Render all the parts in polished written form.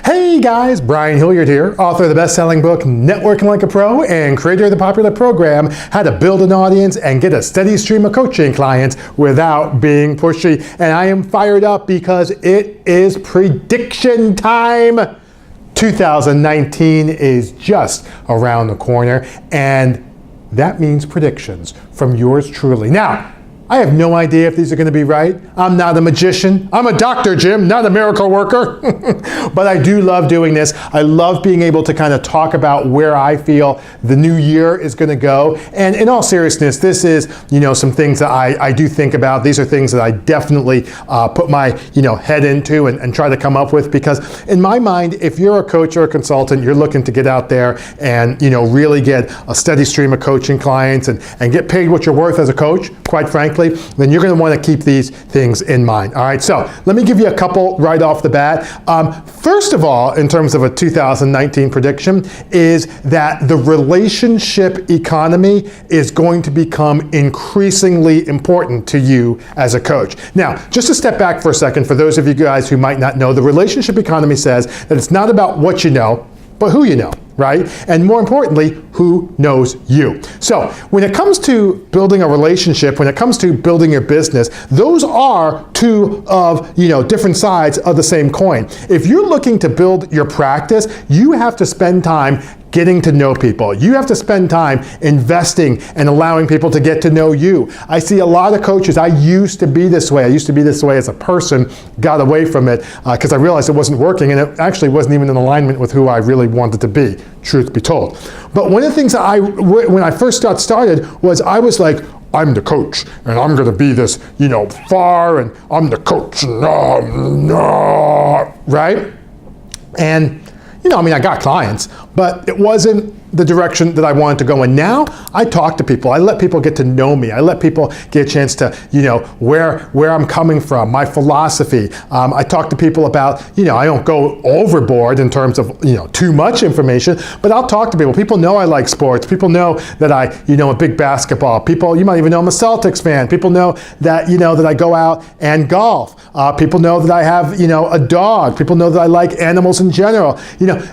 Hey guys, Brian Hilliard here, author of the best-selling book, Networking Like a Pro, and creator of the popular program, How to Build an Audience and Get a Steady Stream of Coaching Clients Without Being Pushy. And I am fired up because it is prediction time. 2019 is just around the corner, and that means predictions from yours truly. Now, I have no idea if these are going to be right. I'm not a magician. I'm a Dr. Jim, not a miracle worker. But I do love doing this. I love being able to kind of talk about where I feel the new year is going to go. And in all seriousness, this is, some things that I do think about. These are things that I definitely put my, head into and try to come up with, because in my mind, if you're a coach or a consultant, you're looking to get out there and, really get a steady stream of coaching clients and get paid what you're worth as a coach, quite frankly, then you're going to want to keep these things in mind. All right, so let me give you a couple right off the bat. First of all, in terms of a 2019 prediction, is that the relationship economy is going to become increasingly important to you as a coach. Now, just to step back for a second, for those of you guys who might not know, the relationship economy says that it's not about what you know, but who you know, right? And more importantly, who knows you. So when it comes to building a relationship, when it comes to building your business, those are two of, different sides of the same coin. If you're looking to build your practice, you have to spend time getting to know people. You have to spend time investing and allowing people to get to know you. I see a lot of coaches, I used to be this way. I used to be this way as a person, got away from it because I realized it wasn't working, and it actually wasn't even in alignment with who I really wanted to be, truth be told. But one of the things that when I first started was I was like, I'm the coach, and I'm going to be this, far, and I'm the coach, right? And I got clients, but it wasn't the direction that I wanted to go in. Now, I talk to people. I let people get to know me. I let people get a chance to, where I'm coming from, my philosophy. I talk to people about, I don't go overboard in terms of, too much information, but I'll talk to people. People know I like sports. People know that I, a big basketball. People, you might even know I'm a Celtics fan. People know that, that I go out and golf. People know that I have, a dog. People know that I like animals in general.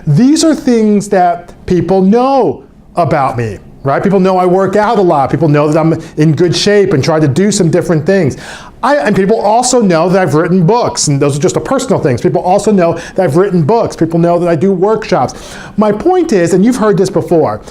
These are things that people know about me, right? People know I work out a lot. People know that I'm in good shape and try to do some different things. And people also know that I've written books, and those are just the personal things. People also know that I've written books. People know that I do workshops. My point is, and you've heard this before,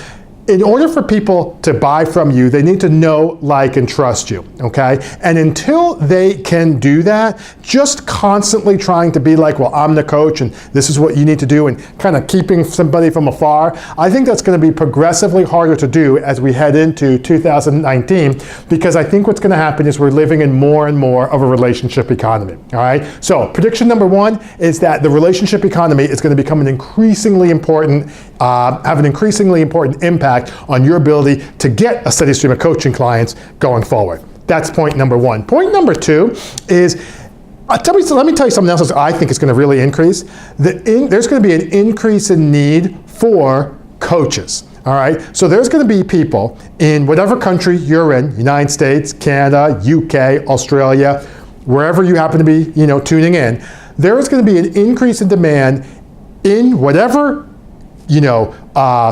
in order for people to buy from you, they need to know, like, and trust you, okay? And until they can do that, just constantly trying to be like, well, I'm the coach and this is what you need to do, and kind of keeping somebody from afar, I think that's going to be progressively harder to do as we head into 2019, because I think what's going to happen is we're living in more and more of a relationship economy, all right? So prediction number one is that the relationship economy is going to become an increasingly important, have an increasingly important impact on your ability to get a steady stream of coaching clients going forward. That's point number one. Point number two is, let me tell you something else that I think is going to really increase. There's going to be an increase in need for coaches. All right, so there's going to be people in whatever country you're in, United States, Canada, UK, Australia, wherever you happen to be, tuning in, there is going to be an increase in demand in whatever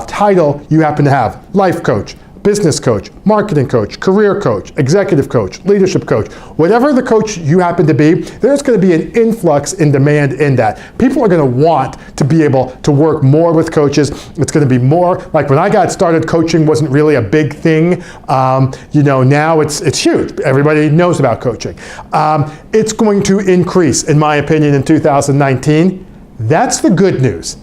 title you happen to have: life coach, business coach, marketing coach, career coach, executive coach, leadership coach. Whatever the coach you happen to be, there's going to be an influx in demand in that. People are going to want to be able to work more with coaches. It's going to be more, like when I got started, coaching wasn't really a big thing. Now it's huge. Everybody knows about coaching. It's going to increase, in my opinion, in 2019. That's the good news.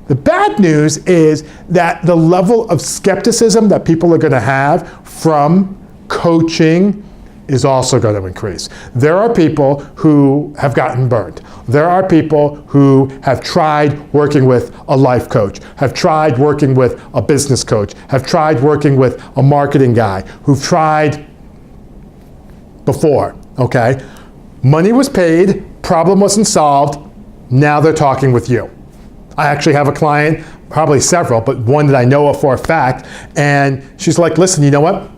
The bad news is that the level of skepticism that people are going to have from coaching is also going to increase. There are people who have gotten burned. There are people who have tried working with a life coach, have tried working with a business coach, have tried working with a marketing guy, who've tried before, okay? Money was paid, problem wasn't solved, now they're talking with you. I actually have a client, probably several, but one that I know of for a fact, and she's like, listen, you know what?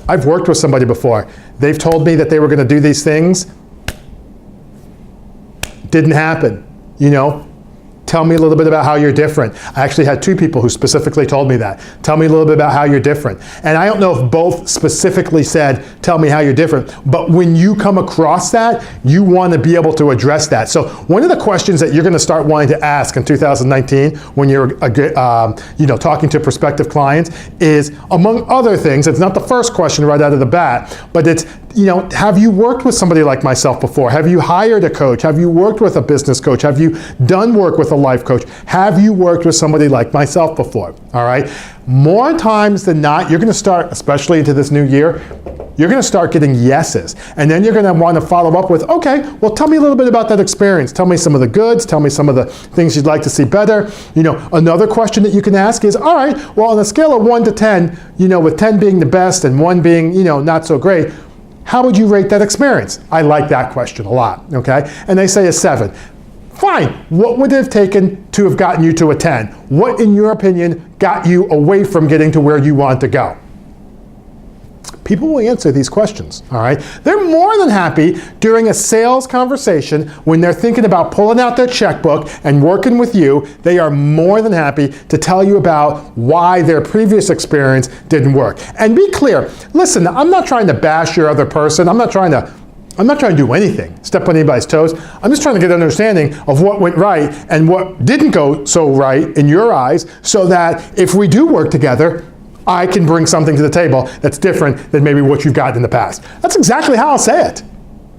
I've worked with somebody before. They've told me that they were going to do these things. Didn't happen. Tell me a little bit about how you're different. I actually had 2 people who specifically told me that. Tell me a little bit about how you're different. And I don't know if both specifically said, tell me how you're different, but when you come across that, you want to be able to address that. So one of the questions that you're going to start wanting to ask in 2019 when you're talking to prospective clients is, among other things, it's not the first question right out of the bat, but it's, have you worked with somebody like myself before? Have you hired a coach? Have you worked with a business coach? Have you done work with a life coach? Have you worked with somebody like myself before? All right. More times than not, you're going to start, especially into this new year, you're going to start getting yeses. And then you're going to want to follow up with, okay, well, tell me a little bit about that experience. Tell me some of the goods. Tell me some of the things you'd like to see better. Another question that you can ask is, all right, well, on a scale of 1 to 10, with 10 being the best and 1 being, not so great, how would you rate that experience? I like that question a lot, okay? And they say a 7. Fine, what would it have taken to have gotten you to a 10? What, in your opinion, got you away from getting to where you want to go? People will answer these questions, all right? They're more than happy during a sales conversation when they're thinking about pulling out their checkbook and working with you. They are more than happy to tell you about why their previous experience didn't work. And be clear, listen, I'm not trying to bash your other person. I'm not trying to do anything, step on anybody's toes. I'm just trying to get an understanding of what went right and what didn't go so right in your eyes, so that if we do work together, I can bring something to the table that's different than maybe what you've gotten in the past. That's exactly how I'll say it.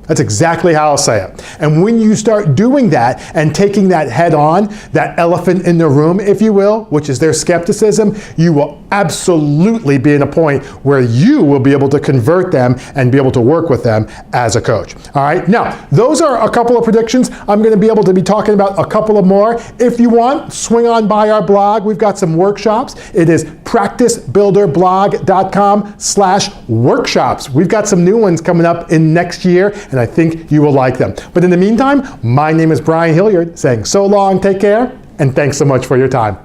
That's exactly how I'll say it. And when you start doing that and taking that head on, that elephant in the room, if you will, which is their skepticism, you will absolutely be in a point where you will be able to convert them and be able to work with them as a coach. All right, now, those are a couple of predictions. I'm going to be able to be talking about a couple of more. If you want, swing on by our blog. We've got some workshops. It is practicebuilderblog.com/workshops. We've got some new ones coming up in next year, and I think you will like them. But in the meantime, my name is Brian Hilliard, saying so long, take care, and thanks so much for your time.